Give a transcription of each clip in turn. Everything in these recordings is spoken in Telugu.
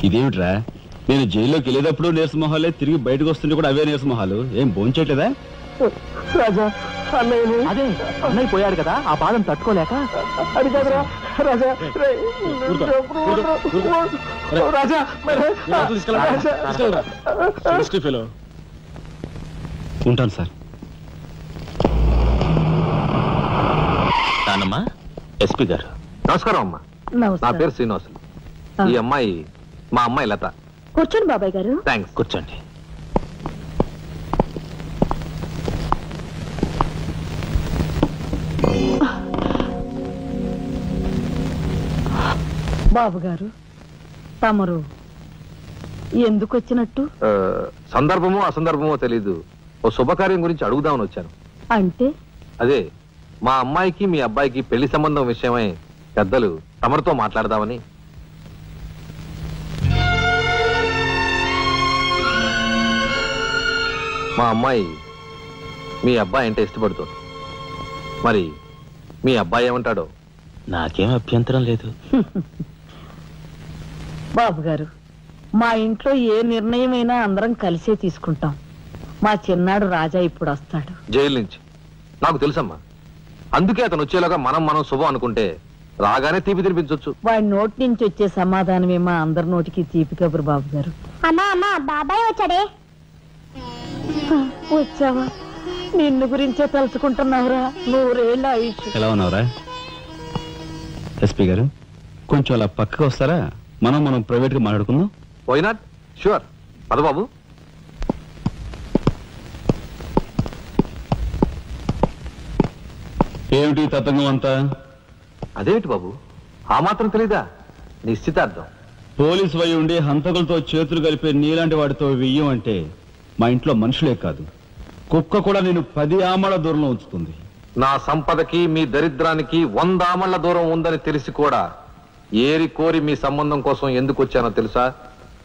ఇదేమిట్రా, నేను జైల్లోకి వెళ్ళేటప్పుడు నీరసమొహాలే, తిరిగి బయటకు వస్తుంటే కూడా అవే నీరసమొహాలు. ఏం భోంచేయట్లేదా? రాజా, అదే అన్నయ్య పోయాడు కదా, ఆ బాధం తట్టుకోలేక. అది కాదురా రాజా, రాజా ఉంటాను సార్. నానమ్మా, ఎస్పీ గారు. నమస్కారం అమ్మా. నా పేరు శ్రీనివాసులు. ఈ అమ్మాయి మా అమ్మాయి లత. కూర్చోండి బాబాయ్ గారు. థ్యాంక్స్. కూర్చోండి. బాబు గారు, తమరు ఎందుకు వచ్చినట్టు? సందర్భమో అసందర్భమో తెలీదు, ఓ శుభకార్యం గురించి అడుగుదామని వచ్చాను. అంటే? అదే, మా అమ్మాయికి మీ అబ్బాయికి పెళ్లి సంబంధం విషయమై పెద్దలు తమరితో మాట్లాడదామని. మా అమ్మాయి మీ అబ్బాయి అంటే ఇష్టపడుతుంది. మరి మీ అబ్బాయి ఏమంటాడో? నాకేం అభ్యంతరం లేదు. బాబు గారు, మా ఇంట్లో ఏ నిర్ణయమైనా అందరం కలిసే తీసుకుంటాం. మా చిన్నాడు రాజా ఇప్పుడు వస్తాడు జైలు నుంచి. నాకు తెలుసమ్మా, అందుకే అతను వచ్చేలాగా మనం శుభం అనుకుంటే రాగానే తీపి తినిపించవచ్చు. వాడి నోటి నుంచి వచ్చే సమాధానమే మా అందరి నోటికి తీపి కబురు. బాబు గారు. అమ్మా అమ్మా, బాబాయ్ వచ్చాడే. వచ్చావా? నిన్ను గురించే తలుచుకుంటున్నావురా. 100 ఏళ్ళ ఆయుష్. ఎలా ఉన్నావురా? ఎస్పీ గారు, కొంచెం అలా పక్కకు వస్తారా? మనం ప్రైవేట్గా మాట్లాడుకుందాం. Why not? షూర్. పద బాబు. ఏమిటి తతంగం అంతా? అదేమిటి బాబు, ఆ మాత్రం తెలీదా? నిశ్చితార్థం. పోలీసు వై ఉండి హంతకులతో చేతులు కలిపే నీలాంటి వాడితో వెయ్యం అంటే మా ఇంట్లో మనుషులే కాదు, కుక్క కూడా నేను 10 ఆమళ్ల దూరంలో ఉంచుతుంది. నా సంపదకి మీ దరిద్రానికి 100 ఆమళ్ల దూరం ఉందని తెలిసి కూడా ఏరి కోరి మీ సంబంధం కోసం ఎందుకు వచ్చానో తెలుసా?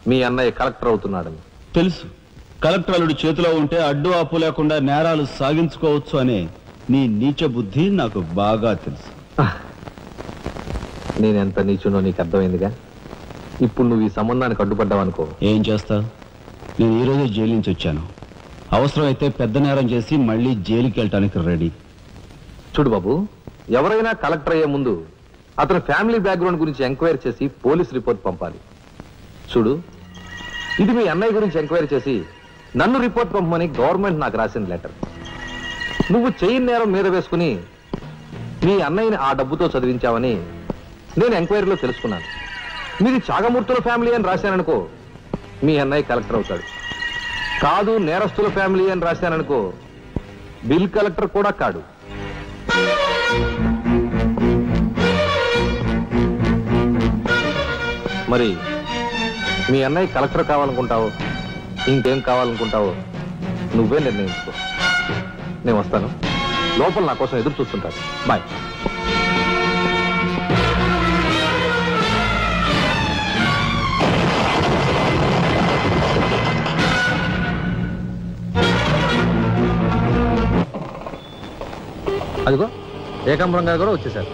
మీ అన్నయ్య కలెక్టర్ అవుతున్నాడని. తెలుసు. కలెక్టర్ అల్లుడి చేతిలో ఉంటే అడ్డు ఆపు లేకుండా నేరాలు సాగించుకోవచ్చు అనే నీ నీచ బుద్ధి నాకు బాగా తెలుసు. నేనెంత నీచునో నీకు అర్థమైందిగా. ఇప్పుడు నువ్వు ఈ సంబంధానికి అడ్డుపడ్డావనుకో, ఏం చేస్తావు? నేను ఈ రోజే జైలు నుంచి వచ్చాను. అవసరమైతే పెద్ద నేరం చేసి మళ్ళీ జైలుకి వెళ్ళటానికి రెడీ. చూడు బాబు, ఎవరైనా కలెక్టర్ అయ్యే ముందు అతని ఫ్యామిలీ బ్యాక్గ్రౌండ్ గురించి ఎంక్వైరీ చేసి పోలీస్ రిపోర్ట్ పంపాలి. చూడు, ఇది మీ అన్నయ్య గురించి ఎంక్వైరీ చేసి నన్ను రిపోర్ట్ పంపమని గవర్నమెంట్ నాకు రాసిన లెటర్. నువ్వు చెయ్యి నేరం మీద వేసుకుని మీ అన్నయ్యని ఆ డబ్బుతో చదివించావని నేను ఎంక్వైరీలో తెలుసుకున్నాను. మీది చాగమూర్తుల ఫ్యామిలీ అని రాశాననుకో, మీ అన్నయ్య కలెక్టర్ అవుతాడు. కాదు, నేరస్తుల ఫ్యామిలీ అని రాశాననుకో, బిల్ కలెక్టర్ కూడా కాడు. మరి మీ అన్నయ్య కలెక్టర్ కావాలనుకుంటావో ఇంకేం కావాలనుకుంటావో నువ్వే నిర్ణయించుకో. నేను వస్తాను. లోపల నా కోసం ఎదురు చూస్తుంటాను. బాయ్. అదిగో ఏకాంబరం గారు కూడా వచ్చేసారు.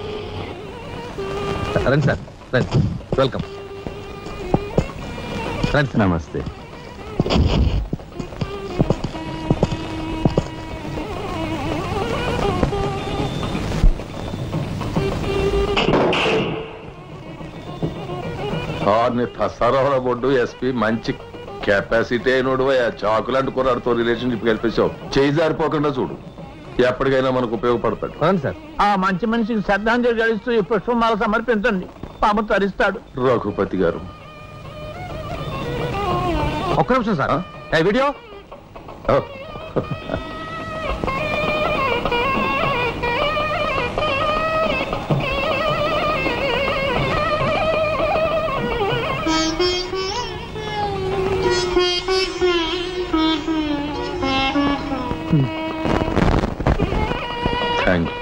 రండి సార్, రండి. వెల్కమ్. రండి సార్. నమస్తే. సరవర బొడ్డు ఎస్పీ మంచి కెపాసిటీ అయినోడు. చాకులాంటి కుర్రాడితో రిలేషన్షిప్ కల్పించావు. చేయి జారిపోకుండా చూడు, ఎప్పటికైనా మనకు ఉపయోగపడతాడు. అవును సార్. ఆ మంచి మనిషికి శ్రద్ధాంజలి గడిస్తూ ఈ పుష్పమాల సమర్పించండి. పాము తరిస్తాడు. రఘుపతి గారు, ఒక్క నిమిషం సార్. Video thank you.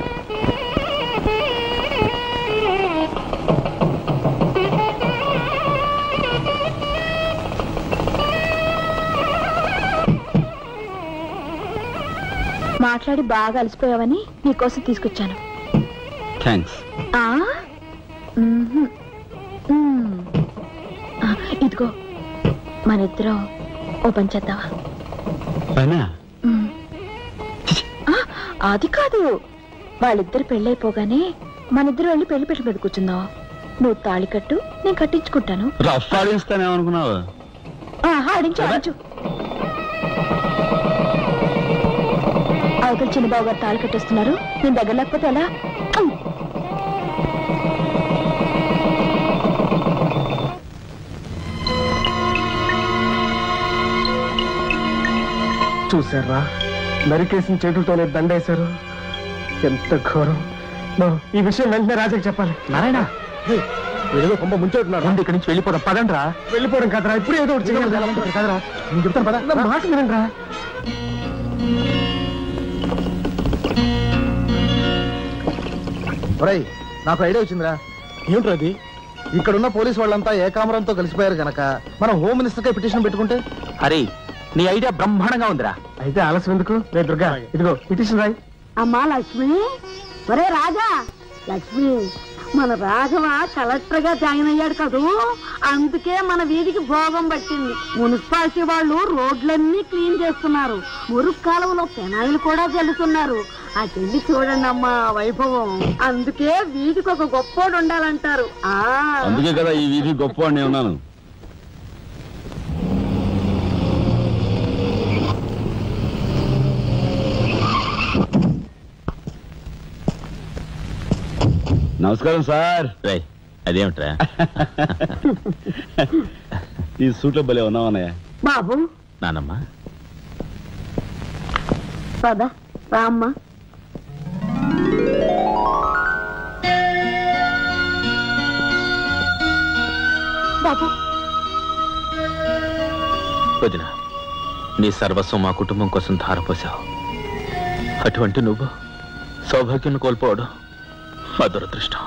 మాట్లాడి బాగా అలసిపోయావని నీకోసం తీసుకొచ్చాను. థ్యాంక్స్. ఇదిగో మన ఇద్దరం ఓ పని చేద్దావా? అది కాదు, వాళ్ళిద్దరు పెళ్ళైపోగానే మనిద్దరు వెళ్ళి పెళ్లి పెట్ట మీద కూర్చుందాం. నువ్వు తాళి కట్టు, నేను కట్టించుకుంటాను. రఫ్ ఆడిస్తానేమనుకున్నావు? ఆడించు ఆడించు. అవతల చిన్నబాబు గారు తాళి కట్టేస్తున్నారు, నేను దగ్గర లేకపోతే ఎలా? చూసారా, నరికేసిన చేతులతోనే దండేశారు. ఎంత ఘోరం. ఈ విషయం వెంటనే రాజాకి చెప్పాలి. నారాయణ, ఏదో కొంప ముంచెట్టున్నారు. రండి, ఇక్కడి నుంచి వెళ్ళిపోదాం. పదండ్రా. వెళ్ళిపోవడం కదరా, ఇప్పుడు ఏదో ఒకటి చేయాలి కదరా. నేను చెప్తాను పద, నా మాట వినండి రా. నాకు ఐడియా వచ్చిందిరా. ఏమిట్రా అది? ఇక్కడున్న పోలీసు వాళ్ళంతా ఏకామరంతో కలిసిపోయారు గనక మనం హోమ్ మినిస్టర్ కి పిటిషన్ పెట్టుకుంటే. అరే, నీ ఐడియా బ్రహ్మాండంగా ఉందిరా. అయితే ఆలస్యం ఎందుకు? రే దుర్గా, ఇదిగో పిటిషన్ రాయి. అమ్మా లక్ష్మి, ఒరే రాజా, లక్ష్మి, మన రాఘవ కలెక్టర్ గా జాయిన్ అయ్యాడు కదూ, అందుకే మన వీధికి భోగం పట్టింది. మున్సిపాలిటీ వాళ్ళు రోడ్లన్నీ క్లీన్ చేస్తున్నారు, మురుగు కాలువలో పెనాయిలు కూడా చల్లుతున్నారు. ఆ చెల్లి చూడండి అమ్మా వైభవం. అందుకే వీధికి ఒక గొప్పోడు ఉండాలంటారు. అందుకే కదా ఈ వీధి గొప్పవాడిని ఉన్నాను. నమస్కారం సార్. అదేమిట్రా ఈ సూట్లో భలే ఉన్నావన్నయ్య. బాబు, నానమ్మా, పద రామ్మా. బాబు, వదిన, నీ సర్వస్వం మా కుటుంబం కోసం ధారపోసావు. అటువంటి నువ్వు సౌభాగ్యం కోల్పోవడం మా దురదృష్టం.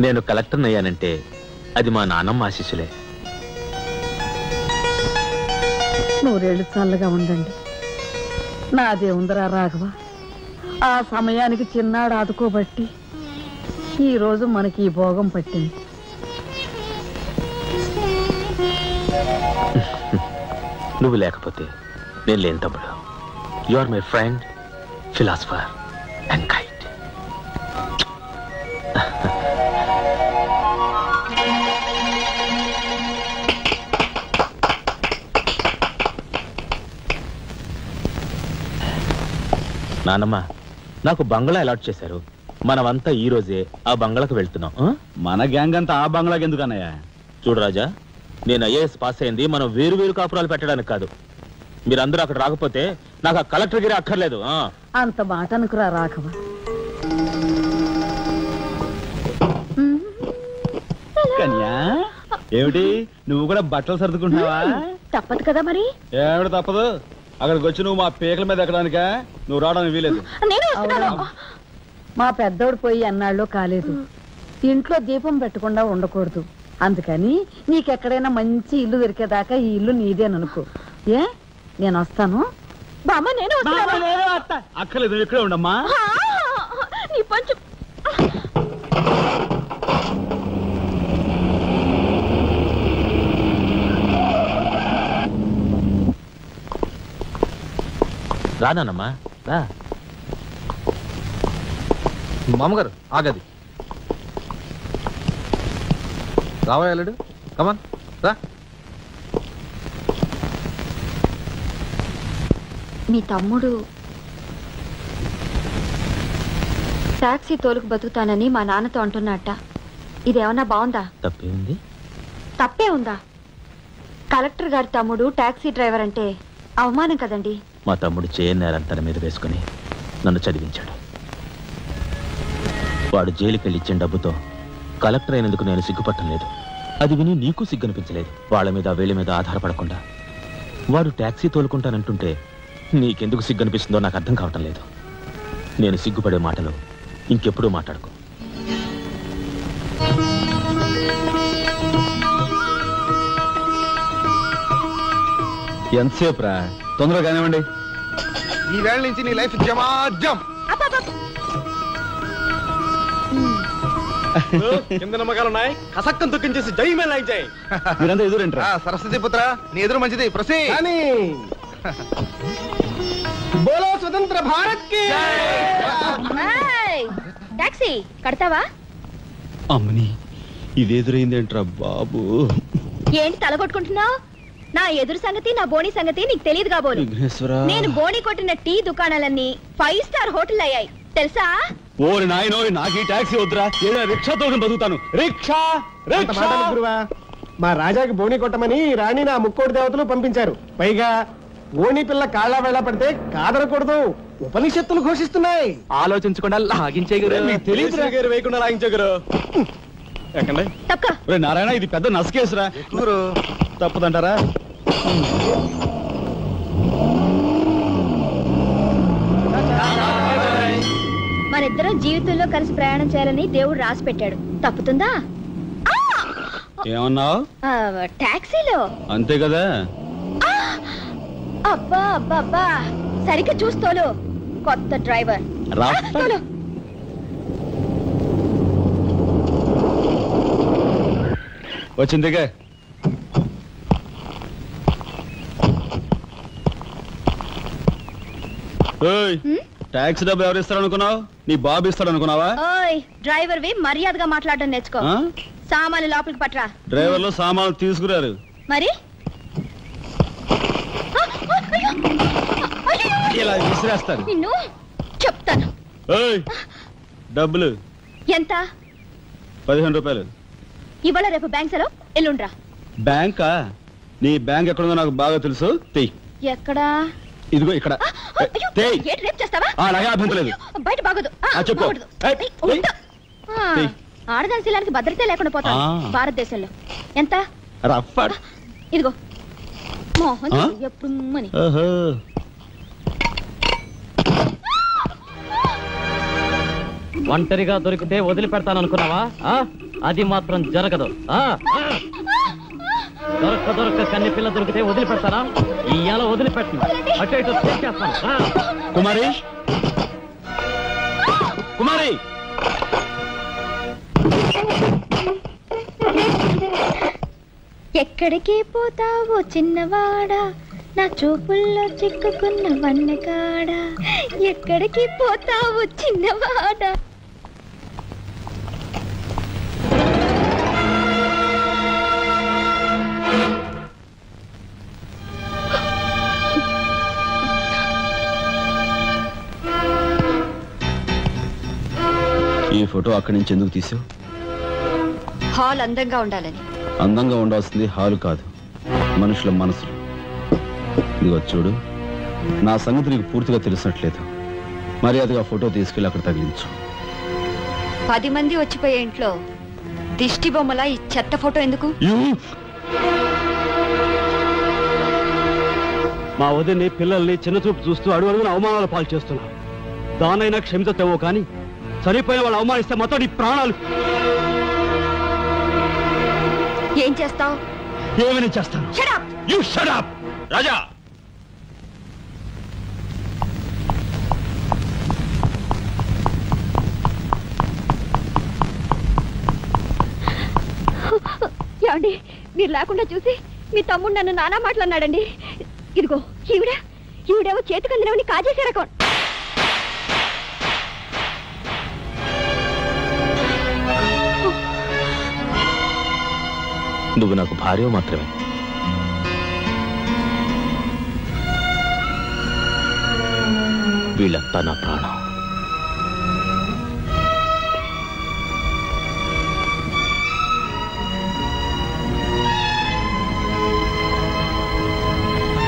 నేను కలెక్టర్ అయ్యానంటే అది మా నాన్నమ్మ ఆశీస్సులే. నూరేళ్ళు చల్లగా ఉండండి. నాదే ఉందరా రాఘవ, ఆ సమయానికి చిన్నాడు ఆదుకోబట్టి ఈ రోజు మనకి ఈ భోగం పట్టింది. నువ్వు లేకపోతే నేను లేని తమ్ముడు. You are my friend, philosopher and guide. నానమ్మ, నాకు బంగ్లా అలాట్ చేశారు. మనమంతా ఈ రోజే ఆ బంగ్లాకు వెళ్తున్నాం. మన గ్యాంగ్ అంతా ఆ బంగ్లాకి ఎందుకన్నయ్య? చూడు రాజా, నేను ఐఏఎస్ పాస్ అయింది మనం వేరు వేరు కాపురాలు పెట్టడానికి కాదు. మీరందరూ అక్కడ రాకపోతే నాకు ఆ కలెక్టర్ గిరి అక్కర్లేదు. అంత మాట అనుకురా రాఘవ. కన్యా, ఏమిటి నువ్వు కూడా బట్టలు సర్దుకుంటున్నావా? తప్పదు కదా మరి. ఏమిటి తప్పదు? అక్కడికి వచ్చి నువ్వు మా పీకల మీద ఎక్కడానికా? నువ్వు రావడానికి వీలేదు. మా పెద్దోడు పోయి అన్నాళ్ళు కాలేదు. ఇంట్లో దీపం పెట్టకుండా ఉండకూడదు. అందుకని నీకెక్కడైనా మంచి ఇల్లు దొరికేదాకా ఈ ఇల్లు నీదేననుకో. ఏ, నేను వస్తాను. బామ్మ, నేను అక్కర్లేదు, ఇక్కడే ఉండమ్మా. నీ పంచు. రానమ్మా, రా. మామగారు ఆగది. రావాయలుడు, కమాన్ రా. మీ తమ్ముడు టాక్సీ తోలుకు బతుకుతానని మా నాన్నతో అంటున్నట్ట. ఇదేమన్నా బాగుందా? తప్పే ఉంది. తప్పే ఉందా? కలెక్టర్ గారి తమ్ముడు టాక్సీ డ్రైవర్ అంటే అవమానం కదండి. మా తమ్ముడు చేయనేరం తన మీద వేసుకుని నన్ను చదివించాడు. వాడు జైలుకి వెళ్ళి ఇచ్చిన డబ్బుతో కలెక్టర్ అయినందుకు నేను సిగ్గుపట్టం లేదు. అది విని నీకు సిగ్గనిపించలేదు. వాళ్ళ మీద వీళ్ళ మీద ఆధారపడకుండా వాడు టాక్సీ తోలుకుంటానంటుంటే నీకెందుకు సిగ్గనిపిస్తుందో నాకు అర్థం కావటం లేదు. నేను సిగ్గుపడే మాటలు ఇంకెప్పుడూ మాట్లాడుకో. ఎంతసేపు రా? తొందరగా కానివ్వండి. ఈ వేళ నుంచి నీ లైఫ్ జమాజం. కింద నమ్మకాలు ఉన్నాయి, కసక్కం తొక్కించేసి జై మేళ జై. మీరంతా ఎదురేంట్రా? సరస్వతి పుత్ర నీ ఎదురు మంచిది ప్రసీ. బోలో స్వతంత్ర భారత్ కి టాక్సీ కడతావా? అమ్మని ఇదేదురైందేంట్రా బాబు? ఏంటి తలగొట్టుకుంటున్నావు? నా ఎదురు సంగతి నా బోని సంగతి నీకు తెలియదు కాబోలు. నేను బోని కొట్టిన టీ దుకాణాలన్నీ 5 స్టార్ హోటల్ అయ్యాయి తెలుసా? ఓరి నాయనో, నాకు ఈ టాక్సీ వద్దురా, ఏదో రిక్షాతో బతుకుతాను. రిక్షా మా రాజాకి బోని కొట్టమని రాణి నా ముక్కోటి దేవతలు పంపించారు. పైగా ఓణి పిల్ల కాళ్ళ వేళ పడితే కాదనకూడదు, ఉపనిషత్తులు ఘోషిస్తున్నాయి. ఆలోచించకుండా లాగించే తెలియదు వేయకుండా లాగించగరు. నారాయణ, ఇది పెద్ద నసకేసురా. తప్పదంటారా? మనిద్దరం జీవితంలో కలిసి ప్రయాణం చేయాలని దేవుడు రాసి పెట్టాడు. తప్పుతుందా? ఏమన్నావు? టాక్సీలో అంతే కదా. అబ్బా అబ్బా అబ్బా, సరిగ్గా చూస్తోలు. కొత్త డ్రైవర్ వచ్చిందిగా. టాక్సీ డబ్బు ఎవరు ఇస్తారు అనుకున్నావు? నీ బాబు ఇస్తాడు అనుకున్నావా? డ్రైవర్ వి మర్యాదగా మాట్లాడడం నేర్చుకో. సామాన్లు లోపలికి పట్రా. డ్రైవర్లు సామాన్లు తీసుకురారు మరి ఇలా విసిరేస్తారు. నిన్ను చెప్తాను. డబ్బులు ఎంత? 15 రూపాయలు. ఇవాళ రేపు బ్యాంక్ సెలవు, ఎల్లుండ్రా. బ్యాంకా? నీ బ్యాంక్ ఎక్కడుందో నాకు బాగా తెలుసు. ఎక్కడా? ఇదిగో ఇక్కడ. రేపు చేస్తావా? అలాగే అభ్యంతలేదు. బయట బాగోదు. ఆడదాని శీలానికి భద్రత లేకుండా పోతా భారతదేశంలో. ఎంత? ఇదిగో మోహన్ ఎప్పుడు మని. ఒంటరిగా దొరికితే వదిలిపెడతాననుకున్నావా? అది మాత్రం జరగదు. దొరక్క కన్ని పిల్ల దొరికితే వదిలిపెడతానా? ఇయ్యాల వదిలిపెట్టు. అటు ఇటు చేస్తాను. కుమారి, కుమారి, ఎక్కడికి పోతావో చిన్నవాడా, నా చూపుల్లో చిక్కుకున్న వన్నెకాడా. ఎక్కడికి పోతావో చిన్నవాడా. ఈ ఫోటో అక్కడి నుంచి ఎందుకు తీసావు? హాల్ అందంగా ఉండాలని. అందంగా ఉండాల్సింది హాలు కాదు, మనుషుల మనసులు. ఇదిగో చూడు, నా సంగతి నీకు పూర్తిగా తెలిసినట్లేదు. మర్యాదగా ఫోటో తీసుకెళ్ళి అక్కడ తగిలించు. 10 మంది వచ్చిపోయే ఇంట్లో దిష్టి బొమ్మల ఈ చెత్త ఫోటో ఎందుకు? మా వదిని పిల్లల్ని చిన్న చూపు చూస్తూ అడుగున అవమానాలు పాలు చేస్తున్నా. దానైనా క్షమితేమో కానీ చనిపోయిన వాళ్ళు అవమానిస్తే మొత్తం నీ ప్రాణాలు. ఏం చేస్తావు? ఏమని చేస్తాను? You shut up! రాజా, ఏమండి, మీరు లేకుండా చూసి మీ తమ్ముడు నన్ను నానా మాట్లాడినాడండి. ఇదిగో ఈవిడేమో చేతికందినవని కాజేసే రకం. నువ్వు నాకు భార్య మాత్రమే. వీళ్ళంతా నా ప్రాణం.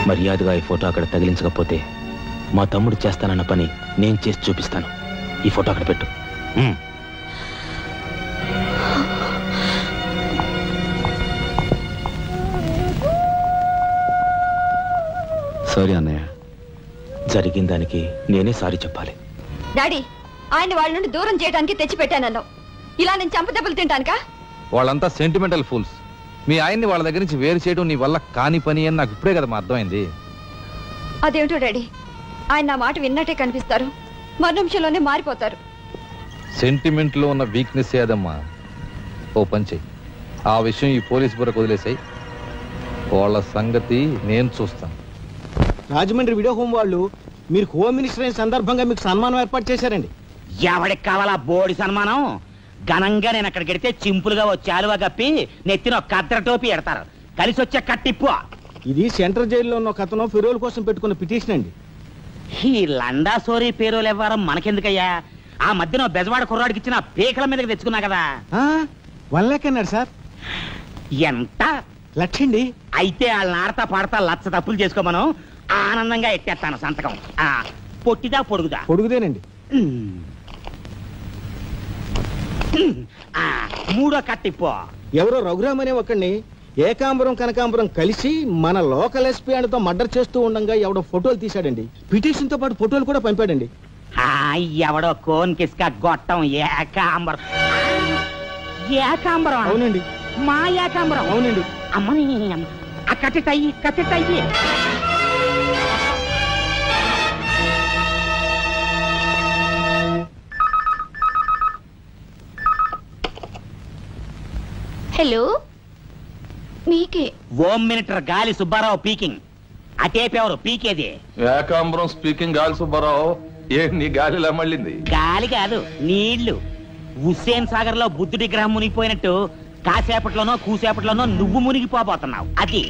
మర్యాదగా ఈ ఫోటో అక్కడ తగిలించకపోతే మా తమ్ముడు చేస్తానన్న పని నేను చేసి చూపిస్తాను. ఈ ఫోటో అక్కడ పెట్టు. సారీ అన్నయ్య. జరిగిన దానికి నేనే సారీ చెప్పాలి. డాడీ, ఆయన వాళ్ళ నుండి దూరం చేయడానికి తెచ్చిపెట్టానన్నావు. ఇలా నేను చంపదెబ్బలు తింటానుకా? వాళ్ళంతా సెంటిమెంటల్ ఫూల్స్. మీ ఆయన్ని వాళ్ళ దగ్గర నుంచి వేరు చేయడం నీ వల్ల కాని పని అని నాకు ఇప్పుడే కదా అర్థమైంది. అదేమిటో డాడీ, ఆయన నా మాట విన్నట్టే కనిపిస్తారు, మరు నిమిషంలోనే మారిపోతారు. సెంటిమెంట్ లో ఉన్న వీక్నెస్ ఏదమ్మా. ఓ పని చెయ్యి, ఆ విషయం ఈ పోలీస్ బుర్రకు వదిలేసాయి. వాళ్ళ సంగతి నేను చూస్తాను. రాజమండ్రి వీడియో హోమ్ వాళ్ళు మీరు హోమ్ మినిస్టర్ అయిన సందర్భంగా మీకు సన్మానం ఏర్పాటు చేశారండి. ఎవడికి కావాలా బోడి సన్మానం? ఘనంగా నేను అక్కడికి వెడితే చింపులుగా వచ్చి ఆలువ కప్పి నెత్తిన కద్దర టోపీ ఎడతారు. కలిసి వచ్చే కట్టిప్పు. ఇది సెంట్రల్ జైల్లో ఉన్న ఒక అతను ఫిరోల్ కోసం పెట్టుకున్న పిటిషన్ అండి. ఈ లండా సోరీ పేరోలు ఇవ్వడం మనకెందుకయ్యా? ఆ మధ్యన బెజవాడ కుర్రాడికి ఇచ్చిన పీకల మీదకి తెచ్చుకున్నా కదా. 1 lakh అన్నాడు సార్. ఎంత? 1,00,000 అండి. అయితే వాళ్ళని ఆడతా పాడతా లచ్చ తప్పులు చేసుకోమను. ఆనందంగా ఎట్టేస్తాను సంతకం. పొట్టిదా పొడుగుదా? పొడుగుదేనండి. మూడో కట్టిపో. ఎవరో రఘురామ్ అనే ఒకడిని ఏకాంబరం కనకాంబరం కలిసి మన లోకల్ ఎస్పీ అండ్తో మర్డర్ చేస్తూ ఉండగా ఎవడో ఫోటోలు తీశాడండి. పిటిషన్ తో పాటు ఫోటోలు కూడా పంపాడండి. ఎవడో కోన్ కిస్క గొట్టం ఏకాంబరం. ఏకాంబరం? అవునండి. మా ఏకాంబరం? అవునండి. అమ్మని ఆ కట్టెటయ్యి కట్టెటయ్యి. హలో, మీకే హోమ్ మినిస్టర్ గాలి సుబ్బారావు పీకింగ్. అటేపెవరు పీకేది? ఏకాంబరం స్పీకింగ్. గాలి సుబ్బారావు, ఏ నీ గాలిలా మళ్ళింది? గాలి కాదు, నీళ్లు. హుస్సేన్ సాగర్ లో బుద్ధుడి గ్రహం మునిగిపోయినట్టు కాసేపట్లోనో కూసేపట్లోనో నువ్వు మునిగిపోబోతున్నావు. అది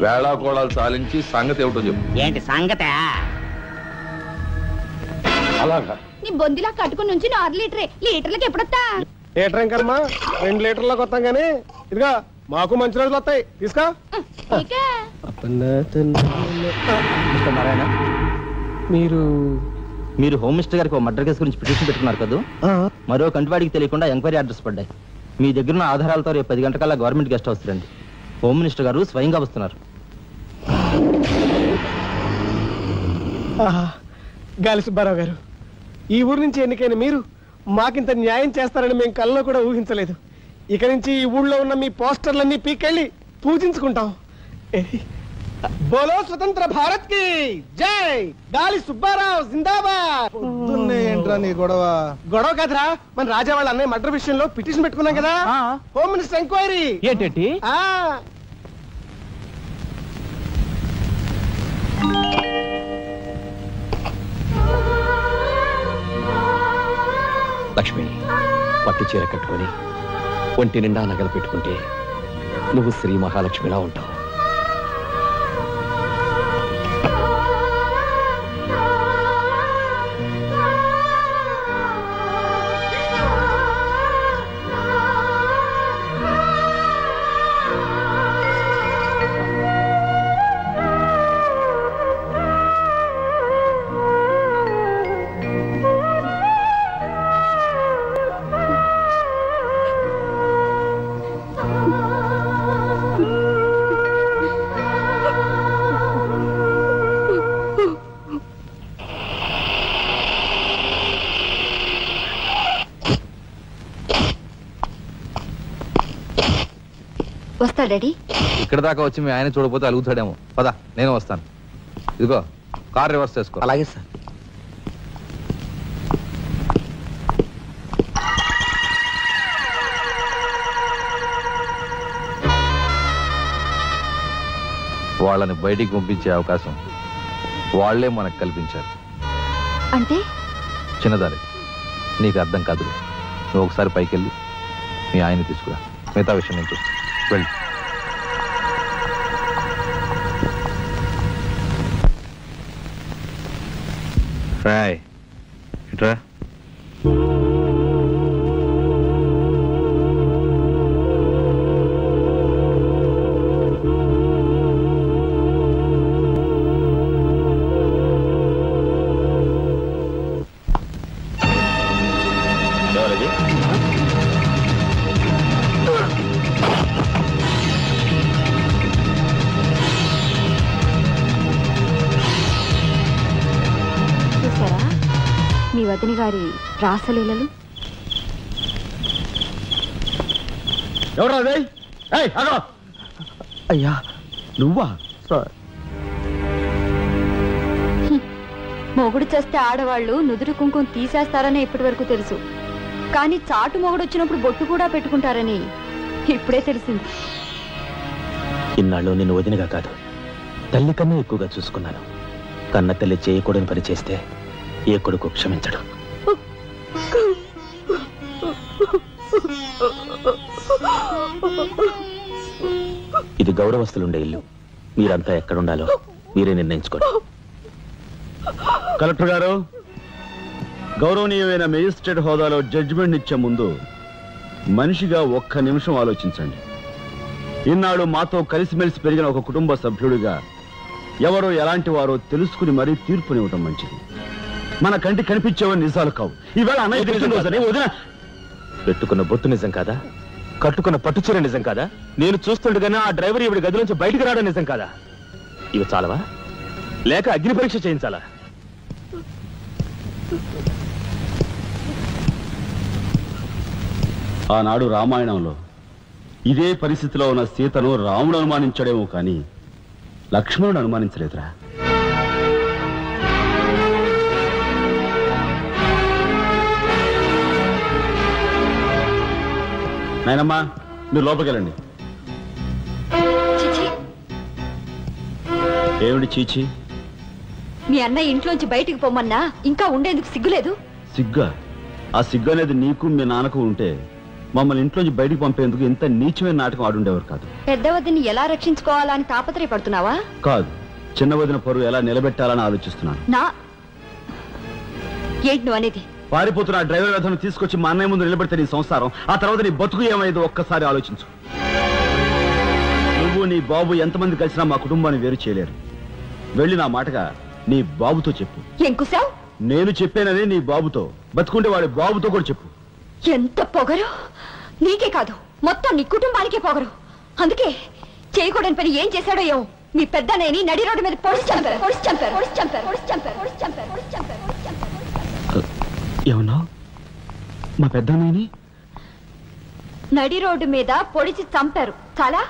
వేళాకోళాలు సాలించి సంగతి ఏమిటో చెప్పు. ఏంటి సంగతే? అలాగా నీ బొందిలా కట్టుకుని నుంచి 6 లీటర్లకి ఎప్పుడొస్తా? లీటర్ ఇంకమ్మా 2 లీటర్లకు వస్తాం కానీ ఇదిగా మాకు మంచి రోజులు వస్తాయి. తీసుకో. నారాయణ, మీరు హోమ్ మినిస్టర్ గారికి మర్డర్ కేసు గురించి పిటిషన్ పెట్టుకున్నారు కదా. మరో కంటివాడికి తెలియకుండా ఎంక్వైరీ అడ్రస్ పడ్డాయి. మీ దగ్గర ఉన్న ఆధారాలతో రేపు 10 గంటకల్లా గవర్నమెంట్ గెస్ట్ హౌస్ రండి. హోమ్ మినిస్టర్ గారు స్వయంగా వస్తున్నారు. గాలి సుబ్బారావు గారు, ఈ ఊరు నుంచి ఎన్నికైన మీరు మాకింత న్యాయం చేస్తారని మేము కల్లో కూడా ఊహించలేదు. ఇక నుంచి ఈ ఊళ్ళో ఉన్న మీ పోస్టర్లన్నీ పీకెళ్ళి పూజించుకుంటాం. బోలో స్వతంత్ర భారత్ కి జై. గాలి సుబ్బారావు జిందాబాద్. ఏంట్రా నీ గొడవ? గొడవ కాదురా, మన రాజా వాళ్ళ అన్నయ్య మర్డర్ విషయంలో పిటిషన్ పెట్టుకున్నాం కదా. Home minister enquiry. ఏంటి? లక్ష్మి, పట్టు చీర కట్టుకొని ఒంటి నిండా నగలు పెట్టుకుంటే నువ్వు శ్రీ మహాలక్ష్మిలా ఉంటావు. వస్తా డాడీ. ఇక్కడ దాకా వచ్చి మీ ఆయన చూడపోతే అలుగుతాడేమో. పద, నేను వస్తాను. ఇదిగో కార్ రివర్స్ చేసుకో. అలాగే సార్. వాళ్ళని బయటికి పంపించే అవకాశం వాళ్లే మనకు కల్పించారు. అంటే చిన్నదారి, నీకు అర్థం కాదు. నువ్వు ఒకసారి పైకి వెళ్ళి మీ ఆయన తీసుకురా. మిగతా విషయం నేను చూస్తాను. వెళ్ళి రాయ్ ఇట్రా. మీ వదిన గారి రాసలీలలు. అయ్యా నువ్వా? మొగుడు చేస్తే ఆడవాళ్ళు నుదురు కుంకుమ తీసేస్తారని ఇప్పటి వరకు తెలుసు. కానీ చాటు మొగుడు వచ్చినప్పుడు బొట్టు కూడా పెట్టుకుంటారని ఇప్పుడే తెలిసింది. ఇన్నాళ్ళు నిన్ను వదినగా కాదు, తల్లి కన్నా ఎక్కువగా చూసుకున్నాను. కన్న తల్లి చేయకూడని పని చేస్తే ఏ కొడుకు క్షమించడు. ఇది గౌరవస్తులుండే ఇల్లు. మీరంతా ఎక్కడుండాలో మీరే నిర్ణయించుకోండి. కలెక్టర్ గారు, గౌరవనీయమైన మేజిస్ట్రేట్ హోదాలో జడ్జిమెంట్ ఇచ్చే ముందు మనిషిగా ఒక్క నిమిషం ఆలోచించండి. ఇన్నాళ్ళు మాతో కలిసిమెలిసి పెరిగిన ఒక కుటుంబ సభ్యుడిగా ఎవరో ఎలాంటి వారో తెలుసుకుని మరీ తీర్పునివ్వటం మంచిది. మన కంటి కనిపించేవని నిజాలు కావు. ఈవేళ అన్నయ్య పుట్టినరోజని వదిన పెట్టుకున్న బొట్టు నిజం కాదా? కట్టుకున్న పట్టుచీర నిజం కాదా? నేను చూస్తుండగానే ఆ డ్రైవర్ ఇవిడి గది నుంచి బయటికి రావడం నిజం కాదా? ఇవి చాలవా, లేక అగ్ని పరీక్ష చేయించాలా? ఆనాడు రామాయణంలో ఇదే పరిస్థితిలో ఉన్న సీతను రాముడు అనుమానించడేమో కానీ లక్ష్మణుడు అనుమానించలేదురా. నాయనమ్మా, మీరు లోపలికి వెళ్ళండి. ఏమిటి చీచి? మీ అన్నయ్య ఇంట్లోంచి బయటికి పొమ్మన్నా ఇంకా ఉండేందుకు సిగ్గులేదు? సిగ్గా? ఆ సిగ్గు అనేది నీకు మీ నాన్నకు ఉంటే మమ్మల్ని ఇంట్లోంచి బయటికి పంపేందుకు ఇంత నీచమైన నాటకం ఆడుండేవారు కాదు. పెద్ద వదిని ఎలా రక్షించుకోవాలా అని తాపత్రయపడుతున్నావా? కాదు, చిన్న వదిన పరువు ఎలా నిలబెట్టాలని ఆలోచిస్తున్నాను. ఏంటి నువ్వు అనేది? పారిపోతున్న డ్రైవర్ వ్యధను తీసుకొచ్చి మా అన్నయ్య ముందు నిలబెడితే నీ సంసారం, ఆ తర్వాత నీ బతుకు ఏమైందో ఒక్కసారి ఆలోచించు. నువ్వు నీ బాబు ఎంతమంది కలిసినా మా కుటుంబాన్ని వేరు చేయలేరు. వెళ్ళి నా మాటగా నీ బాబుతో చెప్పు. ఎంకుసావ్? నేను చెప్పానని నీ బాబుతో, బతుకుంటే వాడి బాబుతో కూడా చెప్పు. ఎంత పొగరు! నీకే కాదు, మొత్తం నీ కుటుంబానికే పొగరు. అందుకే చేయకూడని పని ఏం చేశాడో ఏమో మీ పెద్దనేని నడి రోడ్డు మీద పొడిచి చంపారు. ఏమన్నా? మా పెద్దనేని నడి రోడ్డు మీద పొడిచి చంపారు. చాలా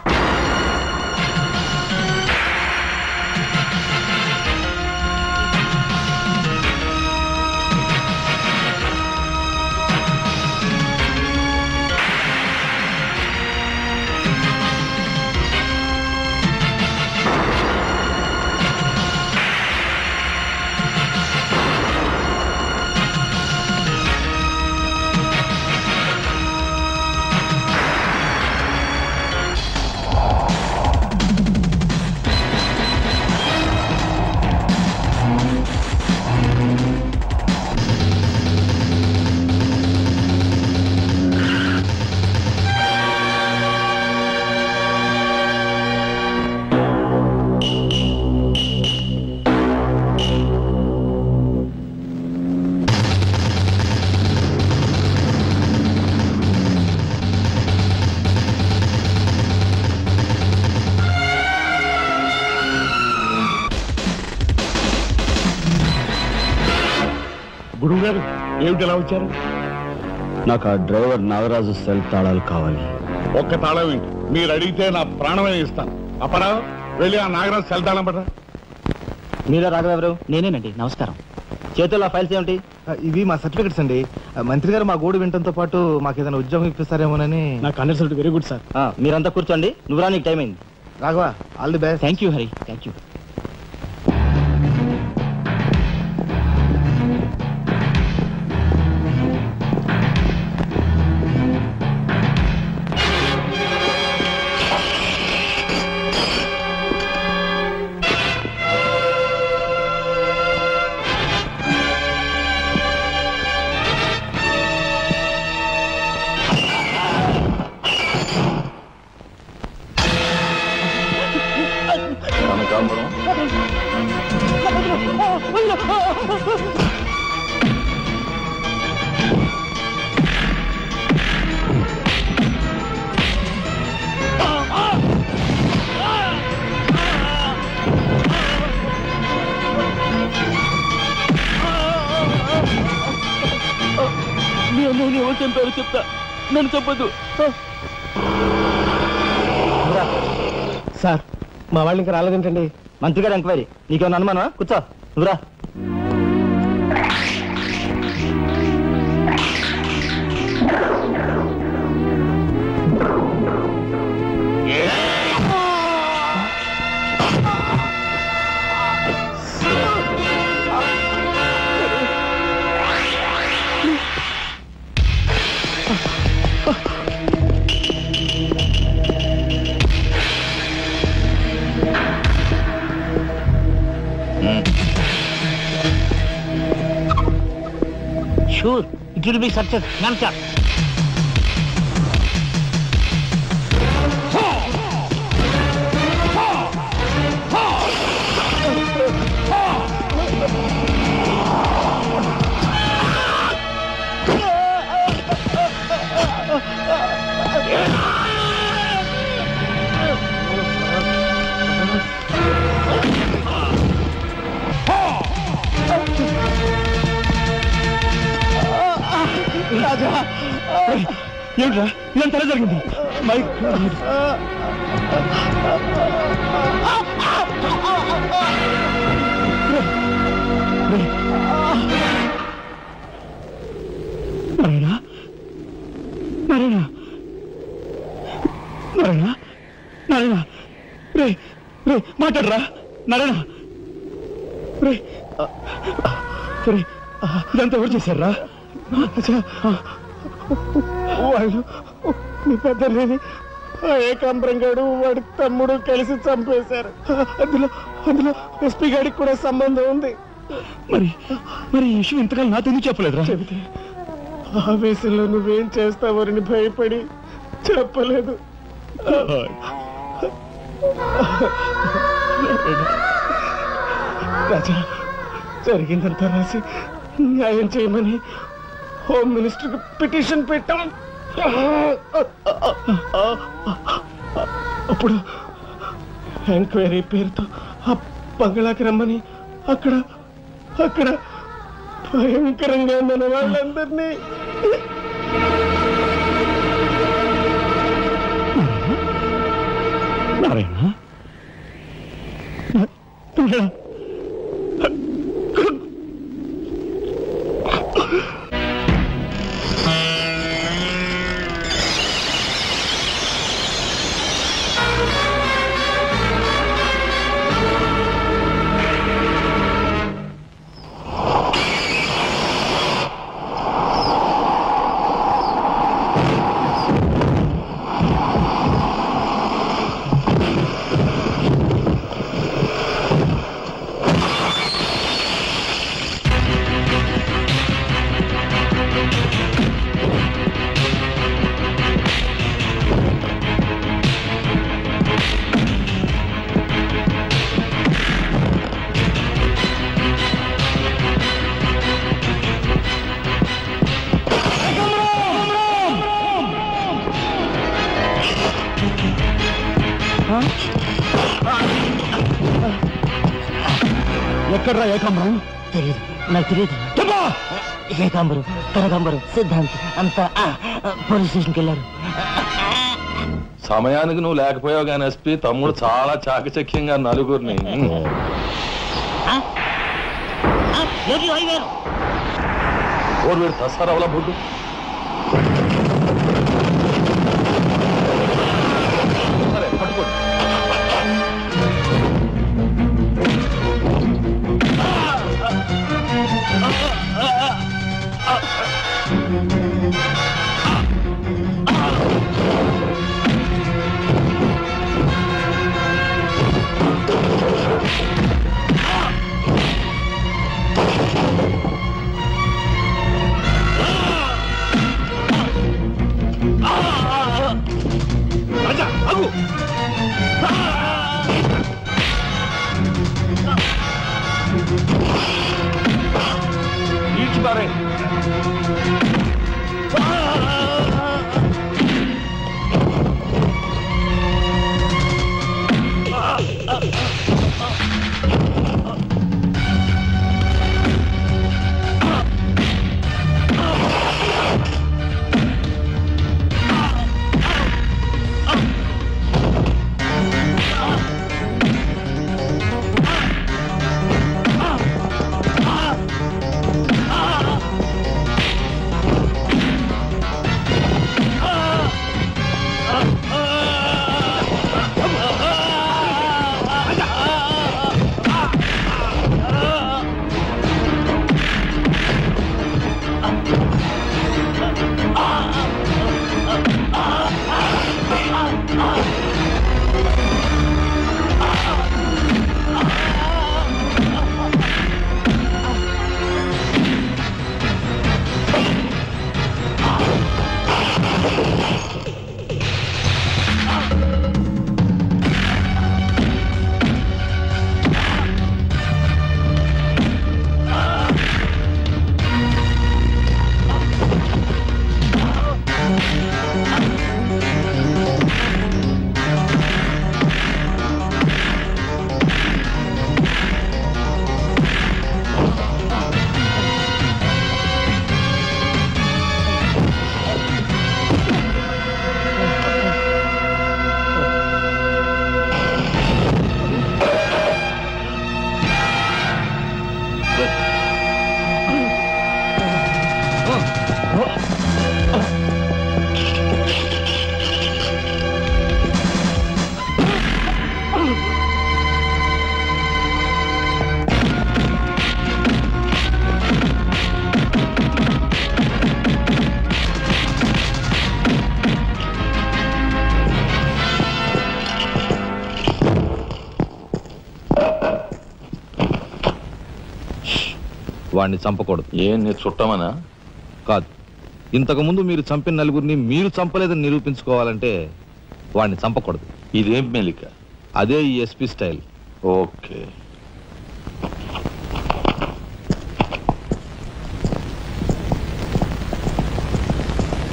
గురువు గారు ఏమిటి ఎలా వచ్చారు? నాకు ఆ డ్రైవర్ నాగరాజు సెల్ తాళాలు కావాలి. ఒక్క తాళం ఏంటి, మీరు అడిగితే నా ప్రాణమే ఇస్తాను. అపరా వెళ్ళి ఆ నాగరాజు సెల్ తాళం పడరా. మీరే రాఘవెవరు? నేనేనండి. నమస్కారం. చేతుల్లో ఫైల్స్ ఏమిటి? ఇవి మా సర్టిఫికెట్స్ అండి. మంత్రి గారు మా గోడు వినడంతో పాటు మాకు ఏదైనా ఉద్యోగం ఇప్పిస్తారేమోనని. నాకు అండర్స్టూడ్. Very good sir. మీరంతా కూర్చోండి. నువ్వురా, నీకు టైం అయింది. Raghava, all the best. Thank you Hari. Thank you. ఎవరు చంపారు చెప్తా, నన్ను చెప్పద్దు. సార్, మా వాళ్ళు ఇంకా రాలేదేంటండి? మంత్రి గారు ఎంక్వైరీ. నీకేమన్నా అనుమానమా? కూర్చో. నువ్వురా. Sure, it will be success. Namaskar. రాజా ఏమిట్రా ఇదంతా జరిగింది మైక్ నారాయణ నారాయణ నారాయణ నారాయణ రే రే మాట్లాడరా నారాయణ రే రే ఇదంతా ఎవరు చేశారా వాళ్ళు నీ పెద్దలేని ఏకాంబరం గారు వాడి తమ్ముడు కలిసి చంపేశారు. అందులో ఎస్పీ గారికి కూడా సంబంధం ఉంది. మరి మరి ఈ విషయం ఇంతకాలం నాతో ఎందుకు చెప్పలేదురా? చెబితే ఆవేశంలో నువ్వేం చేస్తావని భయపడి చెప్పలేదు. రాజా జరిగిందంతా రాసి న్యాయం చేయమని హోమ్ మినిస్టర్కి పిటిషన్ పెట్టాం. అప్పుడు ఎంక్వైరీ పేరుతో ఆ బంగ్లాకి రమ్మని అక్కడ భయంకరంగా మన వాళ్ళందరినీ నారాయణ ఎక్కడ్రా ఏకాంబరం? తెలియదు, నాకు తెలియదు. ఏకాంబరం, కనకాంబరం, సిద్ధాంత్ అంతా పోలీస్ స్టేషన్కి వెళ్ళారు. సమయానికి నువ్వు లేకపోయావు కానీ ఎస్పీ తమ్ముడు చాలా చాకచక్యంగా నలుగురిని ఓరు తసారవలా బుడ్డు సరే పట్టుకోండి. వాడిని చంపకూడదు. ఏం నీ చుట్టమనా? కాదు, ఇంతకుముందు మీరు చంపిన నలుగురిని మీరు చంపలేదని నిరూపించుకోవాలంటే వాడిని చంపకూడదు. ఇదేం మెలిక? అదే ఈ ఎస్పీ స్టైల్. ఓకే.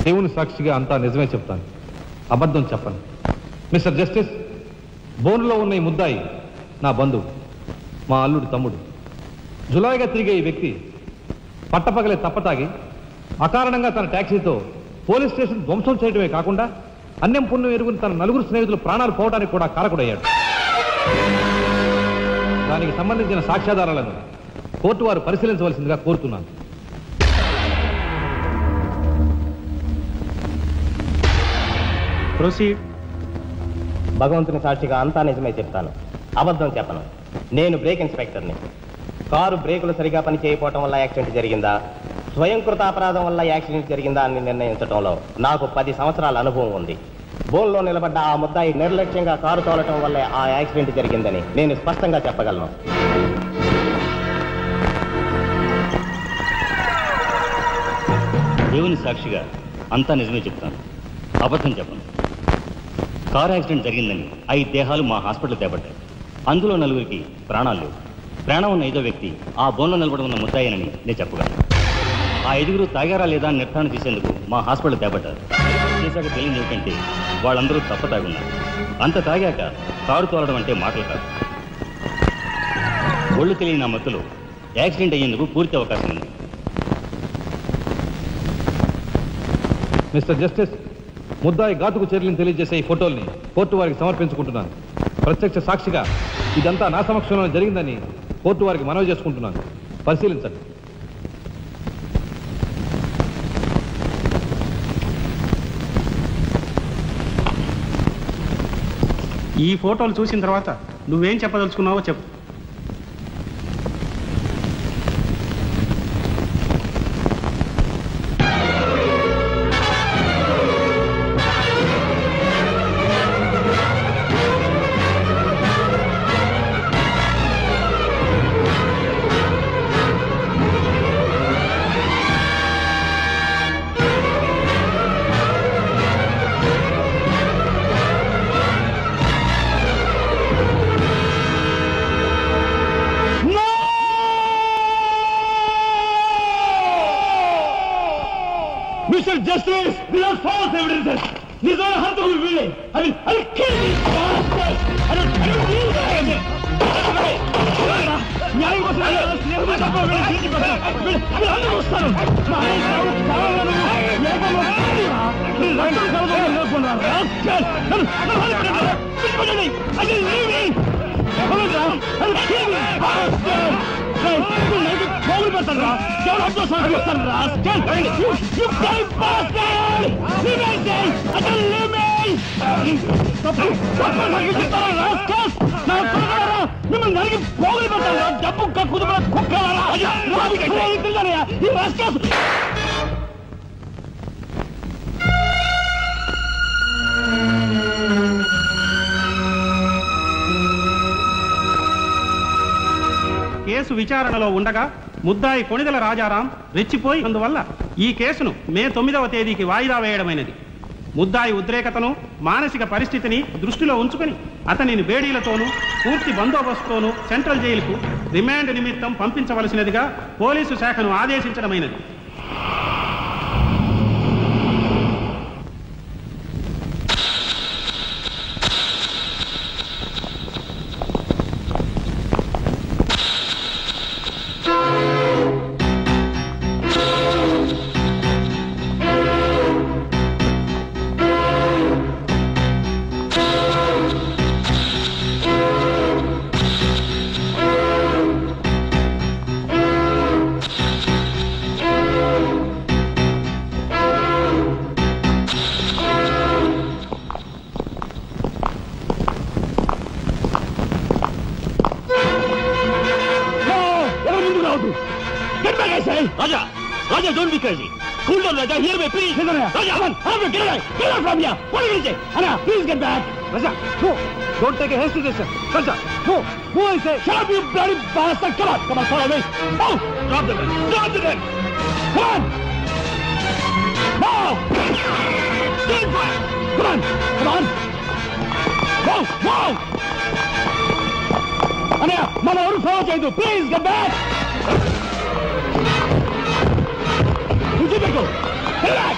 దేవుని సాక్షిగా అంతా నిజమే చెప్తాను, అబద్ధం చెప్పను. మిస్టర్ జస్టిస్, బోన్లో ఉన్న ఈ ముద్దాయి నా బంధువు, మా అల్లుడి తమ్ముడు. జులాయిగా తిరిగే ఈ వ్యక్తి పట్టపగలే తప్పతాగి అకారణంగా తన ట్యాక్సీతో పోలీస్ స్టేషన్ ధ్వంసం చేయడమే కాకుండా అన్యం పుణ్యం ఎరుగుని తన నలుగురు స్నేహితులు ప్రాణాలు పోవడానికి కూడా కారకుడయ్యాడు. దానికి సంబంధించిన సాక్ష్యాధారాలను కోర్టు వారు పరిశీలించవలసిందిగా కోరుతున్నాను. ప్రొసీడ్. భగవంతుని సాక్షిగా అంతా నిజమే చెప్తాను, అబద్ధం చెప్పను. నేను బ్రేక్ ఇన్స్పెక్టర్ని. కారు బ్రేకులు సరిగా పని చేయకపోవటం వల్ల యాక్సిడెంట్ జరిగిందా, స్వయంకృత అపరాధం వల్ల యాక్సిడెంట్ జరిగిందా అని నిర్ణయించడంలో నాకు 10 సంవత్సరాల అనుభవం ఉంది. బోన్లో నిలబడ్డ ఆ ముద్దాయి నిర్లక్ష్యంగా కారు తోలటం వల్లే ఆ యాక్సిడెంట్ జరిగిందని నేను స్పష్టంగా చెప్పగలను. దేవుని సాక్షిగా అంతా నిజమే చెప్తాను, అబద్ధం చెప్పను. కారు యాక్సిడెంట్ జరిగిందని 5 దేహాలు మా హాస్పిటల్ తేబడ్డాయి. అందులో 4గురికి ప్రాణాలు లేవు. ప్రాణం ఉన్న 5వ వ్యక్తి ఆ బోన్లో నిలబడి ఉన్న ముద్దాయనని నేను చెప్పగలను. ఆ 5గురు తాగారా లేదా అని నిర్ధారణ చేసేందుకు మా హాస్పిటల్ తేబడ్డారు. చేశాక తెలియదు ఏమిటంటే వాళ్ళందరూ తప్ప తాగున్నారు. అంత తాగాక కారు తోలడం అంటే మాటలు కాదు. ఒళ్ళు తెలియని ఆ మత్తులో యాక్సిడెంట్ అయ్యేందుకు పూర్తి అవకాశం ఉంది. మిస్టర్ జస్టిస్, ముద్దాయి ఘాతుకు చర్యలను తెలియజేసే ఈ ఫోటోల్ని కోర్టు వారికి సమర్పించుకుంటున్నాను. ప్రత్యక్ష సాక్షిగా ఇదంతా నా సమక్షంలో జరిగిందని కోర్టు వారికి మనవి చేసుకుంటున్నాను. పరిశీలించండి. ఈ ఫోటోలు చూసిన తర్వాత నువ్వేం చెప్పదలుచుకున్నావో చెప్పు. Mr. Justice, these are false evidences. These are hurtful willing. I'll kill these bastards. I don't need that. న్యాయం కోసం మిమ్మల్ని నరికి పోగులు పెట్టారా? డబ్బు కుదుపుల కుక్కలారా? కేసు విచారణలో ఉండగా ముద్దాయి కొణిదెల రాజారాం రెచ్చిపోయి అందువల్ల ఈ కేసును మే 9వ తేదీకి వాయిదా వేయడమైనది. ముద్దాయి ఉద్రేకతను మానసిక పరిస్థితిని దృష్టిలో ఉంచుకొని అతనిని బేడీలతోనూ పూర్తి బందోబస్తుతోనూ సెంట్రల్ జైలుకు రిమాండ్ నిమిత్తం పంపించవలసినదిగా పోలీసు శాఖను ఆదేశించడమైనది. Raja, Raja, don't be crazy. Cool down, Raja. Hear me, please. Raja, come on. Get away. Get out from here. What are you saying? Anna, please get back. Raja, no. Don't take a hasty decision. Raja, no. No, I say. Shut up, you bloody bastard. Come on. Come on, follow me. Oh, drop the gun. Drop the gun. Come on. Now. Stand fire. Come on. Come on. Whoa, whoa. Anna, Mama, ఎవరు follow చేయదు. Please get back. Go. Get back!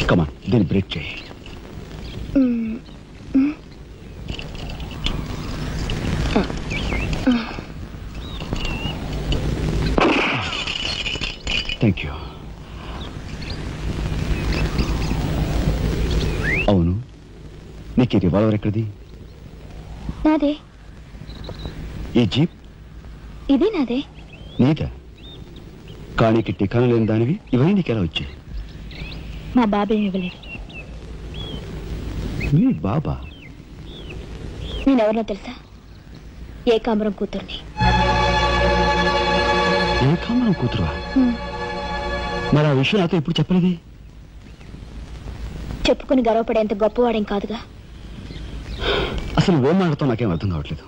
Come on, then break check. Thank you. అవును నీకు రివాల్వర్ ఎక్కడిది? నాదే. ఈ జీప్? ఇది నాదే. నీదా? కానీకి టికాను లేని దానివి ఇవన్నీ నీకెలా వచ్చాయి? మా బాబే ఇవ్వలేదు. మీ బాబా? నేనెవరినో తెలుసా? ఏకాంబరం కూతుర్ని. ఏకాంబరం కూతురువా? మరి ఆ విషయం నాతో ఎప్పుడు చెప్పలేదే? చెప్పుకుని గర్వపడేంత గొప్పవాడేం కాదుగా. అసలు ఏం మాట్లాడుతావు నాకేం అర్థం కావట్లేదు.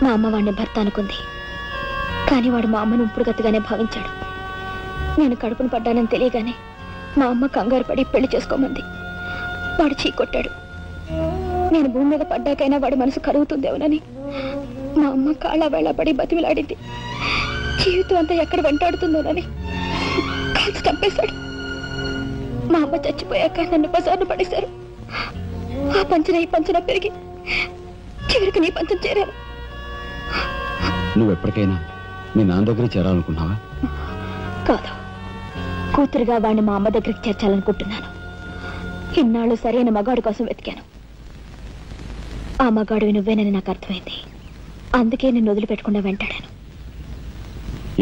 మా అమ్మ వాడిని భర్త అనుకుంది, కానీ వాడు మా అమ్మను ఉంపుడుగతిగానే భావించాడు. నేను కడుపును పడ్డానని తెలియగానే మా అమ్మ కంగారు పడి పెళ్లి చేసుకోమంది. వాడు చీకొట్టాడు. నేను భూమి మీద పడ్డాకైనా వాడి మనసు కరుగుతుందేమోనని మా అమ్మ కాళ్ళ వేళ పడి బతిమిలాడింది. జీవితం అంతా ఎక్కడ వెంటాడుతుందోనని కాల్చి చంపేశాడు. మా అమ్మ చచ్చిపోయాక నన్ను బజార్ను పడేశారు. ఆ పంచన ఈ పంచన పెరిగి చివరికి నీ పంచం చేరాను. నువ్వు ఎప్పటికైనా మీ నాన్న దగ్గర చేరాలనుకున్నావా? కాదు, కూతురుగా వాడిని మా అమ్మ దగ్గరికి చేర్చాలనుకుంటున్నాను. ఇన్నాళ్ళు సరైన మగాడు కోసం వెతికాను. ఆ మగాడు నువ్వేనని నాకు అర్థమైంది. అందుకే నేను వదిలిపెట్టకుండా వెంటాడాను.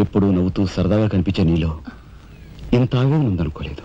ఎప్పుడూ నవ్వుతూ సరదాగా కనిపించే నీలో ఇంత ఆవేదన ఉందనుకోలేదు.